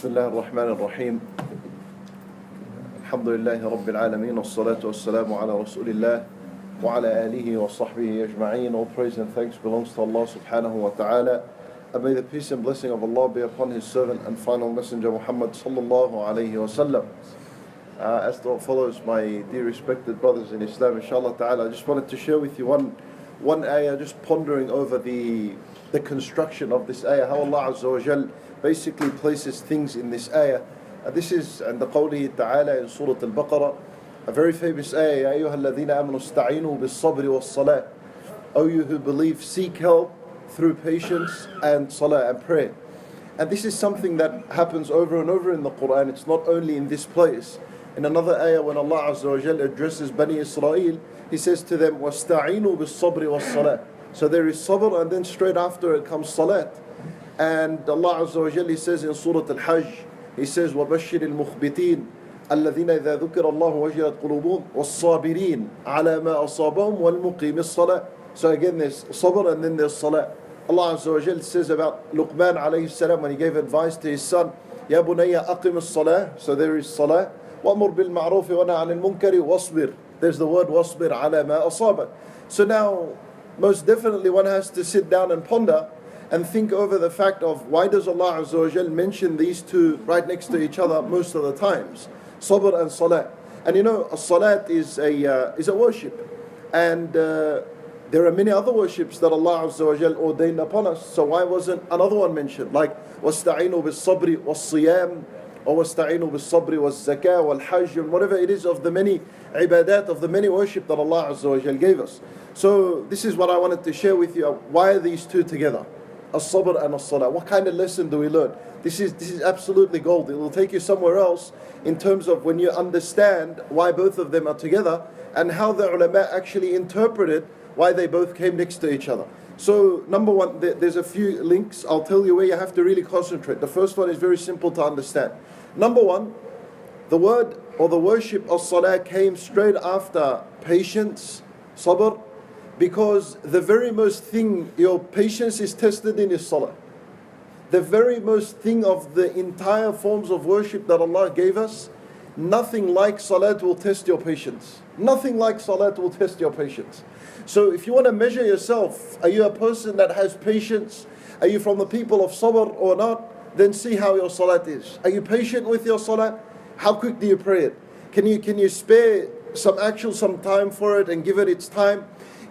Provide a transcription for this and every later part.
بسم الله الرحمن الرحيم الحمد لله رب العالمين والصلاة والسلام على رسول الله وعلى آله وصحبه أجمعين. All praise and thanks belongs to Allah subhanahu wa ta'ala, and may the peace and blessing of Allah be upon His servant and final messenger Muhammad sallallahu alayhi wa sallam. As to what follows, my dear respected brothers in Islam, inshallah ta'ala, I just wanted to share with you one ayah, just pondering over the construction of this ayah, how Allah Azza wa Jal basically places things in this ayah. This is عند قوله تعالى in Surah Al-Baqarah, a very famous ayah, يا أيها الذين آمنوا استعينوا بالصبر والصلاة. O you who believe, seek help through patience and salah and prayer. And this is something that happens over and over in the Quran. It's not only in this place. In another ayah, when Allah Azza wa Jal addresses Bani Israel, He says to them, وَاسْتَعِينُوا بِالصَّبْرِ وَالصَّلَاةِ. So there is sabr, and then straight after it comes salat. And Allah Azza wa Jal, He says in Surah Al-Hajj, He says, وَبَشِّرِ الْمُخْبِتِينَ الَّذِينَ إِذَا ذُكِرَ اللَّهُ وَجِلَتْ قُلُوبُهُمْ وَالصَّابِرِينَ عَلَى مَا أَصَابَهُمْ وَالْمُقِيمِ الصَّلَاةِ. So again there's sabr and then there's salat. Allah Azza wa Jal says about Luqman alayhi salam when he gave advice to his son, يَا بُنَيَّ أَقِمِ الصَّلَاةِ. So there is salah. وَأْمُرْ بِالْمَعْرُوفِ وَنَهَ عَنِ الْمُنكَرِ وَاصْبِرْ. There's the word وَاصْبِرْ عَلَى مَا أَصَابَكَ. So now, most definitely one has to sit down and ponder and think over the fact of why does Allah Azza wa Jal mention these two right next to each other most of the times, sabr and salat. And you know, a salat is a worship, and there are many other worships that Allah Azza wa Jal ordained upon us. So why wasn't another one mentioned, like wasta'inu bis sabri was siyam, or wasta'inu bis sabri was zakah wal hajj, and whatever it is of the many ibadat, of the many worship that Allah Azza wa Jal gave us. So this is what I wanted to share with you. Why are these two together? As-sabr and as-salah. What kind of lesson do we learn? This is absolutely gold. It will take you somewhere else in terms of when you understand why both of them are together and how the ulama actually interpreted why they both came next to each other. So number one, there's a few links. I'll tell you where you have to really concentrate. The first one is very simple to understand. Number one, the word or the worship of salah came straight after patience, sabr, because the very most thing your patience is tested in is salah. The very most thing of the entire forms of worship that Allah gave us, nothing like salat will test your patience. Nothing like salat will test your patience. So if you want to measure yourself, are you a person that has patience? Are you from the people of sabr or not? Then see how your salat is. Are you patient with your salat? How quick do you pray it? Can you spare some time for it and give it its time?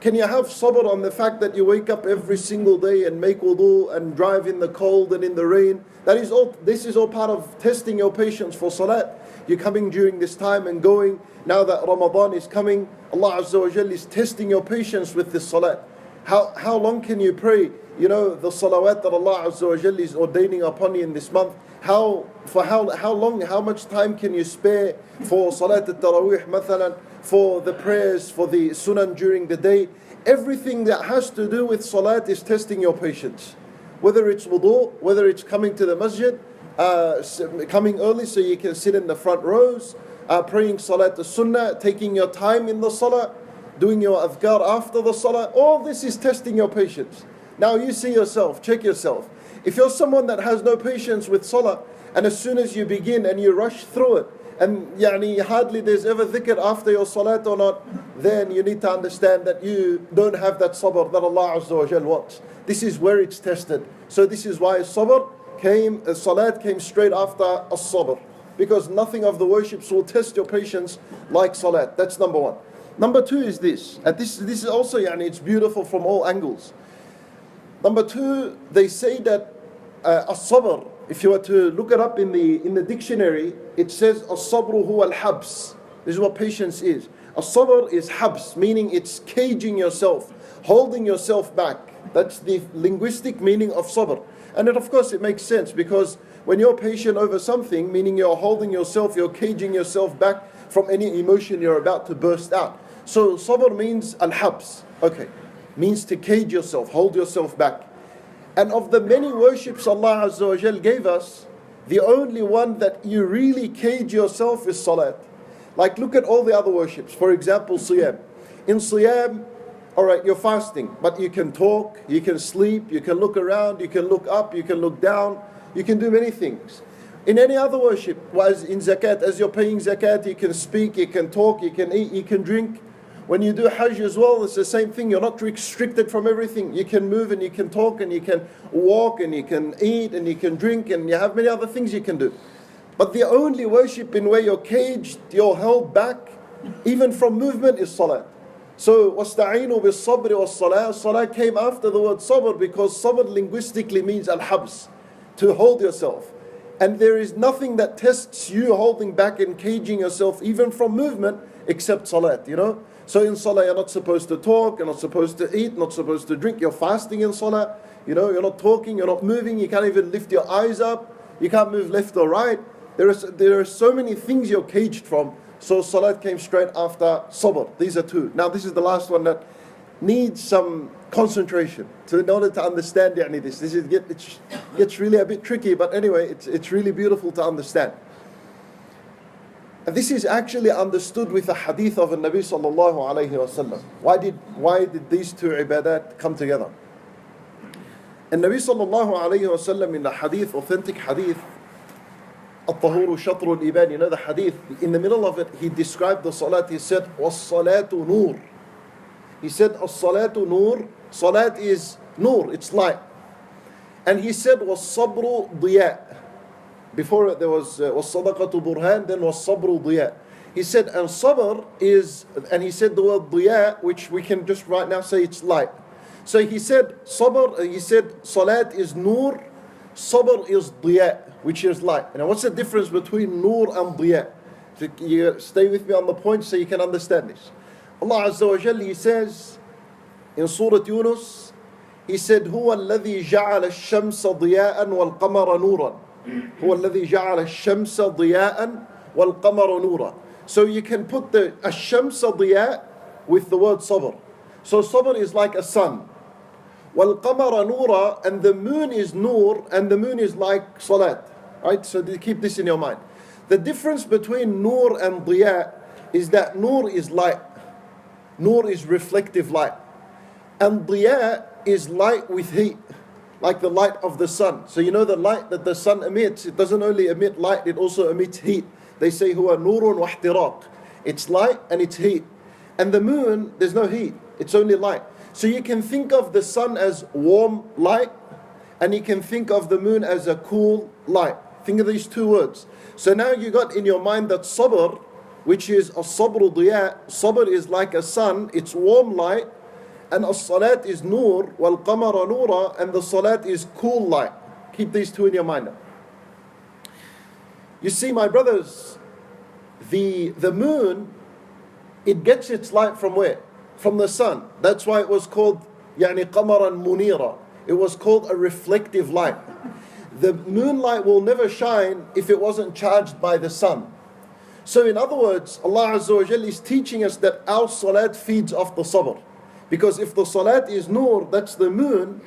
Can you have sabr on the fact that you wake up every single day and make wudu and drive in the cold and in the rain? This is all part of testing your patience for salat. You're coming during this time and going. Now that Ramadan is coming, Allah Azza wa Jalla is testing your patience with this salat. How long can you pray? You know, the salawat that Allah Azza wa Jalla is ordaining upon you in this month. How long, how much time can you spare for salat al-tarawih, mathalan, for the prayers, for the sunan during the day? Everything that has to do with salat is testing your patience. Whether it's wudu, whether it's coming to the masjid, coming early so you can sit in the front rows, praying salat al-sunnah, taking your time in the salah, doing your adhkar after the salah. All this is testing your patience. Now you see yourself, check yourself. If you're someone that has no patience with salah, and as soon as you begin and you rush through it, and hardly there's ever dhikr after your salat or not, then you need to understand that you don't have that sabr that Allah Azza wa Jal wants. This is where it's tested. So this is why salat came straight after as-sabr, because nothing of the worships will test your patience like salat. That's number one. Number two is this, and this is also it's beautiful from all angles. Number two, they say that as-sabr, if you were to look it up in the dictionary, it says as-sabru huwa al-habs. This is what patience is. As-sabr is habs, meaning it's caging yourself, holding yourself back. That's the linguistic meaning of sabr. And then of course it makes sense, because when you're patient over something, meaning you're holding yourself, you're caging yourself back from any emotion you're about to burst out. So sabr means al-habs. Okay. Means to cage yourself, hold yourself back. And of the many worships Allah Azza wa Jal gave us, the only one that you really cage yourself is salat. Like look at all the other worships. For example, siyam. In siyam, alright, you're fasting, but you can talk, you can sleep, you can look around, you can look up, you can look down, you can do many things. In any other worship, as in zakat, as you're paying zakat, you can speak, you can talk, you can eat, you can drink. When you do hajj as well, it's the same thing. You're not restricted from everything. You can move and you can talk and you can walk and you can eat and you can drink and you have many other things you can do. But the only worship in where you're caged, you're held back, even from movement, is salah. So, وَاسْتَعِينُوا بِالصَّبْرِ وَالصَّلَاةِ. Salah came after the word sabr because sabr linguistically means al-habs, to hold yourself. And there is nothing that tests you holding back and caging yourself even from movement except salat, you know. So in salah you're not supposed to talk, you're not supposed to eat, not supposed to drink, you're fasting in salah, you know, you're not talking, you're not moving, you can't even lift your eyes up, you can't move left or right. There are so many things you're caged from. So salat came straight after sabr. These are two. Now this is the last one that needs some concentration in order to understand this. It gets really a bit tricky, but anyway, it's really beautiful to understand. And this is actually understood with the hadith of the Nabi sallallahu alayhi wasallam. Why did these two ibadat come together? And Nabi sallallahu alayhi wasallam in the hadith, authentic hadith, الطهور شطر الإيمان, you know the hadith, in the middle of it, he described the salat, he said, وَالصَّلَاةُ نُور. He said, الصَّلَاةُ نُور, salat is nur, it's light. And he said, وَالصَّبْرُ ضِيَاء. Before it there was وَالصَّدَقَةُ بُرْهَان, then وَالصَّبْرُ ضِيَاء. He said, and sabr is, and he said the word ضِيَاء, which we can just right now say it's light. So he said, sabr, he said, salat is nur, sabr is ضِيَاء, which is light. Now what's the difference between nur and ضِيَاء? So you stay with me on the point so you can understand this. Allah Azza wa Jalla, He says in Surah Yunus, He said, هو الذي جعل الشمس ضياء والقمر نورا. هو الذي جعل الشمس ضياء والقمر نورا. So you can put the الشمس ضياء with the word sabr. So sabr is like a sun. والقمر نورا, and the moon is nur, and the moon is like salat. Right? So keep this in your mind. The difference between nur and ضياء is that nur is light. Nur is reflective light. And ضياء is light with heat, like the light of the sun. So you know the light that the sun emits, it doesn't only emit light, it also emits heat. They say huwa nurun wa ihtiraq. It's light and it's heat. And the moon, there's no heat, it's only light. So you can think of the sun as warm light, and you can think of the moon as a cool light. Think of these two words. So now you got in your mind that sabr, which is as-sabru diya. Sabr is like a sun, it's warm light, and as-salat is nur, wal-qamara nura, and the salat is cool light. Keep these two in your mind. You see, my brothers, the moon, it gets its light from where? From the sun. That's why it was called qamaran munira. It was called a reflective light. The moonlight will never shine if it wasn't charged by the sun. So in other words, Allah Azza wa Jalla is teaching us that our salat feeds off the sabr. Because if the salat is nur, that's the moon,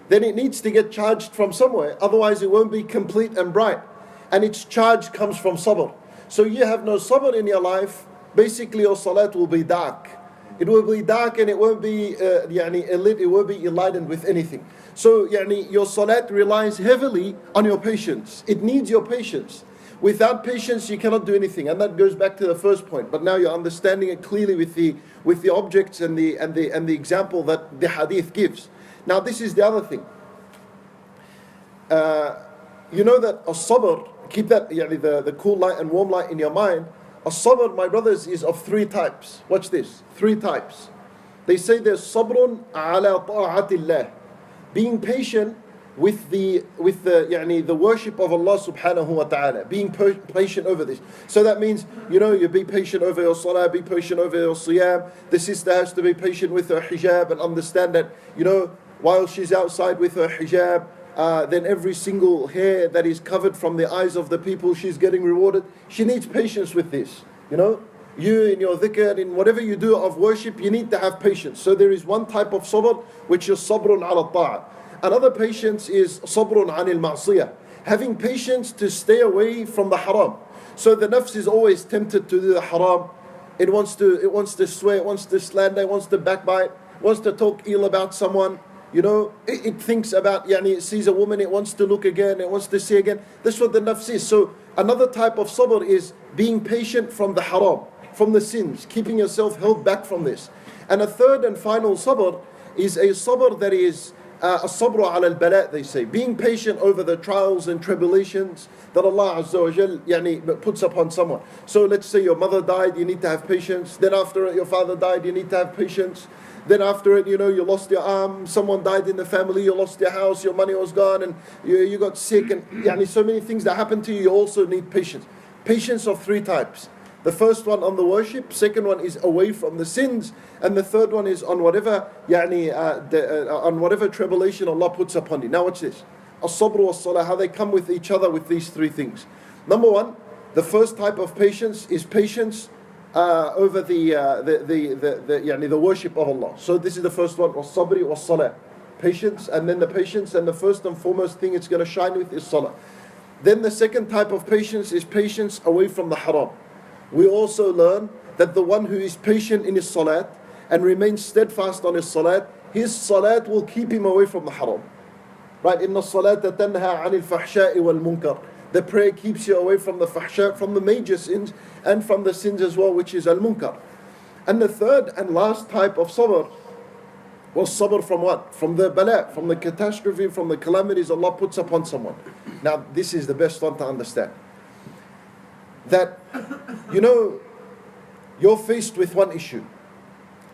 then it needs to get charged from somewhere. Otherwise it won't be complete and bright. And its charge comes from sabr. So you have no sabr in your life, basically your salat will be dark. It will be dark and it won't be lit, it won't be enlightened with anything. So your salat relies heavily on your patience. It needs your patience. Without patience you cannot do anything. And that goes back to the first point. But now you're understanding it clearly with the objects and the example that the hadith gives. Now this is the other thing. You know that as-sabr, keep that the cool light and warm light in your mind. As-sabr, my brothers, is of three types. Watch this. Three types. They say there's sabrun ala ta'atillah, being patient with the worship of Allah subhanahu wa ta'ala, being patient over this. So that means, you be patient over your salah, be patient over your siyam. The sister has to be patient with her hijab and understand that, while she's outside with her hijab, then every single hair that is covered from the eyes of the people, she's getting rewarded. She needs patience with this. You in your dhikr, in whatever you do of worship, you need to have patience. So there is one type of sabr, which is sabrun ala ta'a. Another patience is sabrun anil ma'siyah, having patience to stay away from the haram. So the nafs is always tempted to do the haram. It wants to swear, it wants to slander, it wants to backbite, wants to talk ill about someone. it thinks about, it sees a woman, it wants to look again, it wants to see again. That's what the nafs is. So another type of sabr is being patient from the haram, from the sins, keeping yourself held back from this. And a third and final sabr is a sabr that is a sabr ala al-bala, they say, being patient over the trials and tribulations that Allah Azza wa Jal puts upon someone. So let's say your mother died, you need to have patience. Then after it, your father died, you need to have patience. Then after it, you lost your arm, someone died in the family, you lost your house, your money was gone, and you got sick, and so many things that happened to you, you also need patience. Patience of three types. The first one on the worship, second one is away from the sins, and the third one is on whatever on whatever tribulation Allah puts upon you. Now watch this. As-sabr was-salah, how they come with each other with these three things. Number one, the first type of patience is patience over the worship of Allah. So this is the first one, was-sabr was-salah. Patience, and then the patience, and the first and foremost thing it's going to shine with is salah. Then the second type of patience is patience away from the haram. We also learn that the one who is patient in his salat and remains steadfast on his salat will keep him away from the haram. Right? Inna salata tanha anil fahsha'i wal munkar. The prayer keeps you away from the fahsha, from the major sins, and from the sins as well, which is al-munkar. And the third and last type of sabr was sabr from what? From the bala, from the catastrophe, from the calamities Allah puts upon someone. Now, this is the best one to understand. That, you're faced with one issue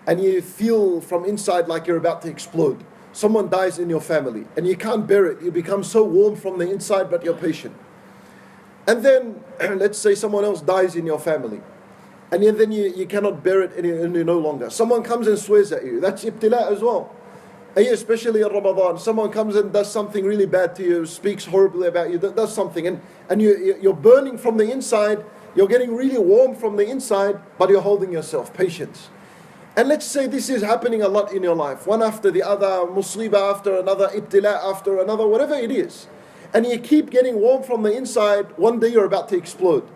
and you feel from inside like you're about to explode. Someone dies in your family and you can't bear it. You become so warm from the inside, but you're patient. And then, let's say someone else dies in your family and then you cannot bear it any no longer. Someone comes and swears at you. That's ibtila as well. Especially in Ramadan, someone comes and does something really bad to you, speaks horribly about you, does something, and you're burning from the inside, you're getting really warm from the inside, but you're holding yourself, patience. And let's say this is happening a lot in your life, one after the other, musibah after another, ibtila after another, whatever it is. And you keep getting warm from the inside, one day you're about to explode.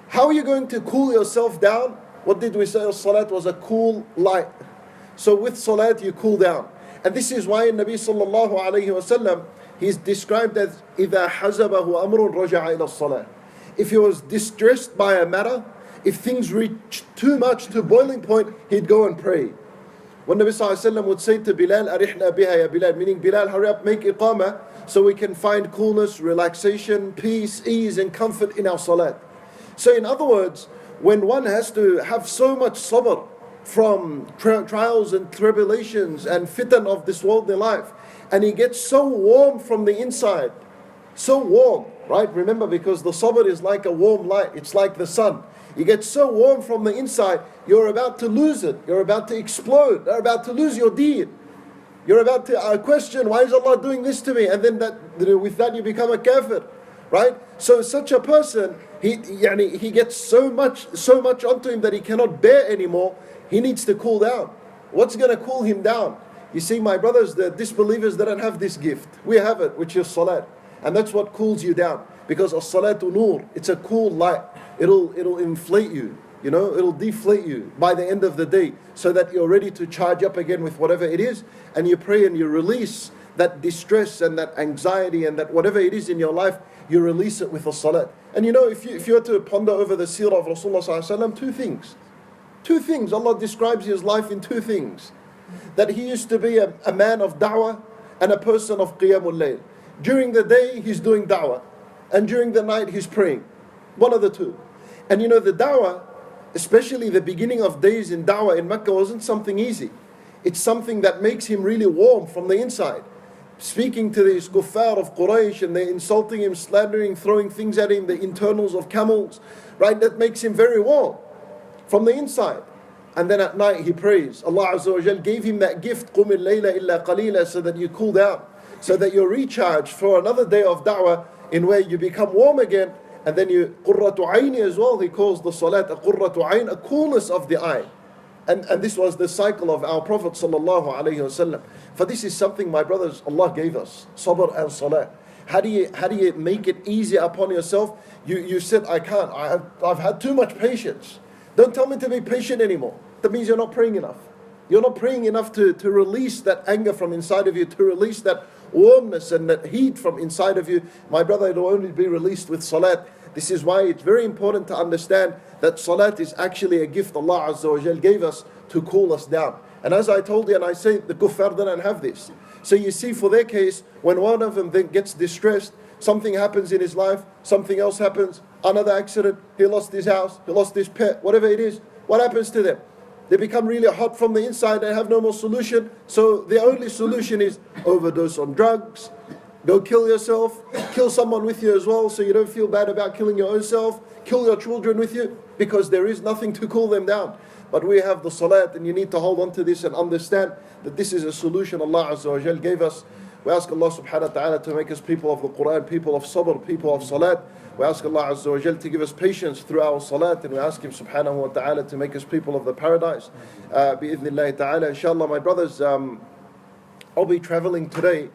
How are you going to cool yourself down? What did we say? Salat was a cool light. So with salat you cool down. And this is why Nabi sallallahu alayhi wa sallam, he's described as إِذَا حَزَبَهُ أَمْرٌ رَجَعَ إِلَى الصَّلَاةِ. If he was distressed by a matter, if things reached too much to boiling point, he'd go and pray. When Nabi sallallahu alayhi wa sallam would say to Bilal, أَرِحْنَا بِهَا يَا Bilal, meaning Bilal, hurry up, make iqamah, so we can find coolness, relaxation, peace, ease and comfort in our salat. So in other words, when one has to have so much sabr, from trials and tribulations and fitan of this worldly life, and he gets so warm from the inside, so warm, right? Remember, because the sabr is like a warm light, it's like the sun. You get so warm from the inside, you're about to lose it, you're about to explode, you're about to lose your deed. You're about to question, why is Allah doing this to me? And then with that you become a kafir, right? So such a person, he gets so much onto him that he cannot bear anymore. He needs to cool down. What's going to cool him down? You see, my brothers, the disbelievers, they don't have this gift. We have it, which is salat. And that's what cools you down. Because as-salatu nur, it's a cool light. It'll inflate you. It'll deflate you by the end of the day, so that you're ready to charge up again with whatever it is. And you pray and you release that distress and that anxiety and that whatever it is in your life, you release it with a salat. And if you were to ponder over the seerah of Rasulullah sallallahu alaihi wasallam, two things. Allah describes his life in two things. That he used to be a man of da'wah and a person of qiyamul layl. During the day, he's doing da'wah. And during the night, he's praying. One of the two. And the da'wah, especially the beginning of days in da'wah in Mecca, wasn't something easy. It's something that makes him really warm from the inside. Speaking to these kuffar of Quraysh, and they're insulting him, slandering, throwing things at him, the internals of camels, right? That makes him very warm from the inside. And then at night he prays. Allah Azza wa Jal gave him that gift, قُمِ اللَّيْلَ إِلَّا قَلِيلًا, so that you cool down, so that you're recharged for another day of da'wah, in where you become warm again. And then قُرَّةُ عَيْنِ as well, he calls the salat a قُرَّةُ عَيْن, a coolness of the eye. And this was the cycle of our Prophet sallallahu alaihi wasallam. For this is something, my brothers, Allah gave us, sabr and salah. How do you make it easier upon yourself? You said, I can't, I've had too much patience. Don't tell me to be patient anymore. That means you're not praying enough. You're not praying enough to release that anger from inside of you, to release that warmness and that heat from inside of you. My brother, it will only be released with salat. This is why it's very important to understand that salat is actually a gift Allah Azza wa Jal gave us to cool us down. And as I told you, and I say, the kuffar didn't have this. So you see, for their case, when one of them then gets distressed, something happens in his life, something else happens, another accident, he lost his house, he lost his pet, whatever it is, what happens to them? They become really hot from the inside, they have no more solution. So the only solution is overdose on drugs, go kill yourself, kill someone with you as well so you don't feel bad about killing your own self, kill your children with you, because there is nothing to cool them down. But we have the salat, and you need to hold on to this and understand that this is a solution Allah Azza wa Jal gave us. We ask Allah subhanahu wa ta'ala to make us people of the Quran, people of sabr, people of salat. We ask Allah Azza wa Jal to give us patience through our salat, and we ask Him subhanahu wa ta'ala to make us people of the paradise. Bi-idhnillahi ta'ala. Inshallah, my brothers, I'll be traveling today.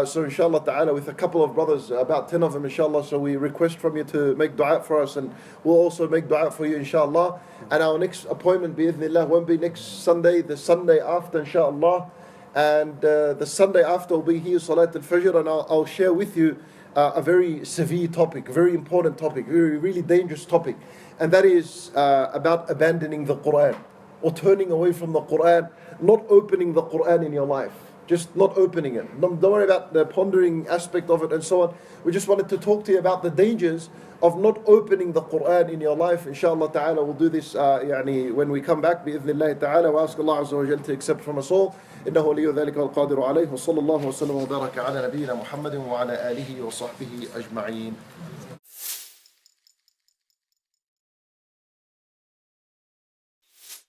So inshallah ta'ala, with a couple of brothers, about 10 of them inshallah, so we request from you to make dua for us, and we'll also make dua for you inshallah. And our next appointment bi'idhnillah won't be next Sunday, the Sunday after inshallah. And the Sunday after will be here Salat al-Fajr, and I'll share with you a very severe topic, very important topic, very really dangerous topic. And that is about abandoning the Quran, or turning away from the Quran, not opening the Quran in your life. Just not opening it. Don't worry about the pondering aspect of it and so on. We just wanted to talk to you about the dangers of not opening the Quran in your life. Inshallah ta'ala, we'll do this when we come back, bi'idhnillahi ta'ala. We ask Allah Azza wa Jal to accept from us all. إنه ولي ذلك والقادر عليه وصلى الله وسلم وبارك على نبينا محمد وعلى آله وصحبه أجمعين.